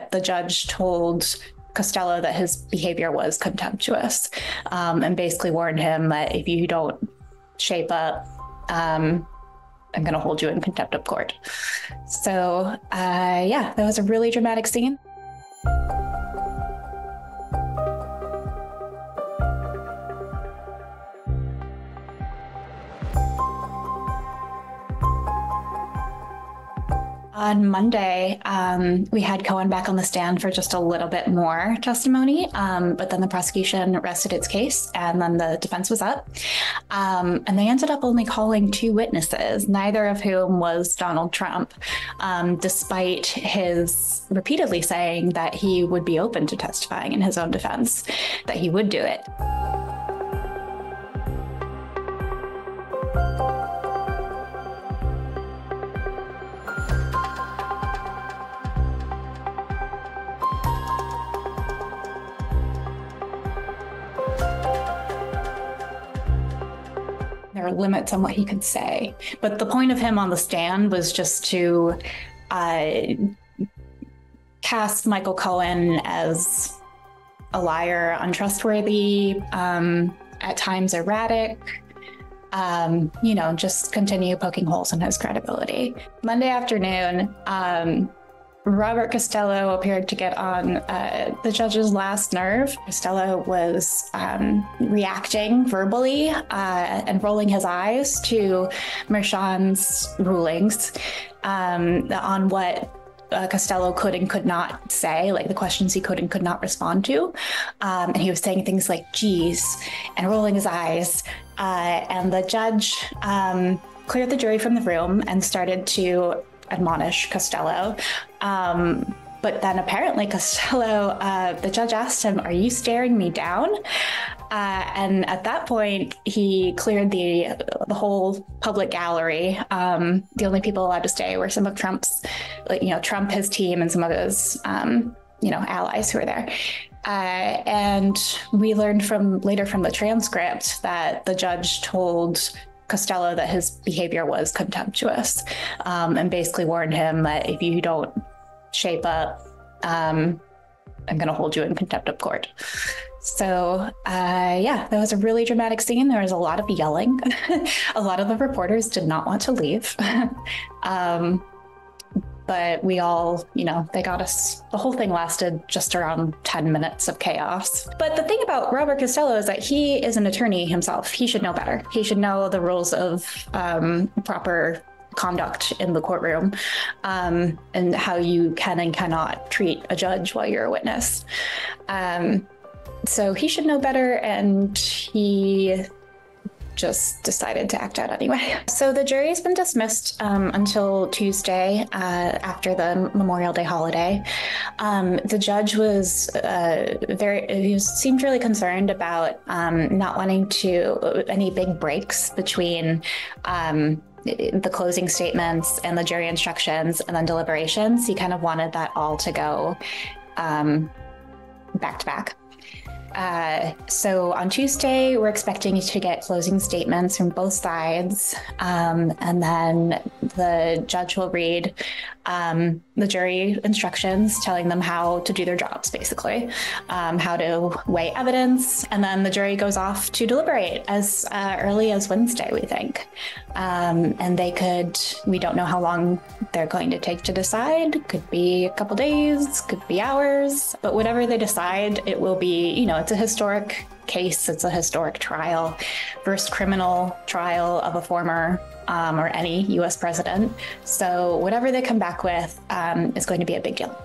The judge told Costello that his behavior was contemptuous, and basically warned him that if you don't shape up, I'm going to hold you in contempt of court. So, yeah, that was a really dramatic scene. On Monday, we had Cohen back on the stand for just a little bit more testimony, but then the prosecution rested its case, and then the defense was up. And they ended up only calling 2 witnesses, neither of whom was Donald Trump, despite his repeatedly saying that he would be open to testifying in his own defense, that he would do it. There are limits on what he could say. But the point of him on the stand was just to cast Michael Cohen as a liar, untrustworthy, at times erratic, just continue poking holes in his credibility. Monday afternoon, Robert Costello appeared to get on the judge's last nerve. Costello was reacting verbally and rolling his eyes to Merchan's rulings on what Costello could and could not say, like the questions he could and could not respond to. And he was saying things like, geez, and rolling his eyes. And the judge cleared the jury from the room and started to admonish Costello. But then apparently Costello, the judge asked him, are you staring me down? And at that point, he cleared the whole public gallery. The only people allowed to stay were some of Trump's, Trump, his team, and some of his, allies who were there. And we learned later from the transcript that the judge told Costello that his behavior was contemptuous, and basically warned him that if you don't shape up, I'm going to hold you in contempt of court. So, yeah, that was a really dramatic scene. There was a lot of yelling. A lot of the reporters did not want to leave. But we all, they got us, the whole thing lasted just around 10 minutes of chaos. But the thing about Robert Costello is that he is an attorney himself. He should know better. He should know the rules of proper conduct in the courtroom, and how you can and cannot treat a judge while you're a witness. So he should know better, and he just decided to act out anyway. So the jury's been dismissed until Tuesday, after the Memorial Day holiday. The judge was he seemed really concerned about not wanting any big breaks between the closing statements and the jury instructions and then deliberations. He kind of wanted that all to go back to back. So on Tuesday, we're expecting to get closing statements from both sides, and then the judge will read the jury instructions telling them how to do their jobs, basically, how to weigh evidence, and then the jury goes off to deliberate as early as Wednesday, we think. And we don't know how long they're going to take to decide. Could be a couple days, could be hours, but whatever they decide, it will be, it's a historic case. It's a historic trial, first criminal trial of a former or any U.S. president. So whatever they come back with is going to be a big deal.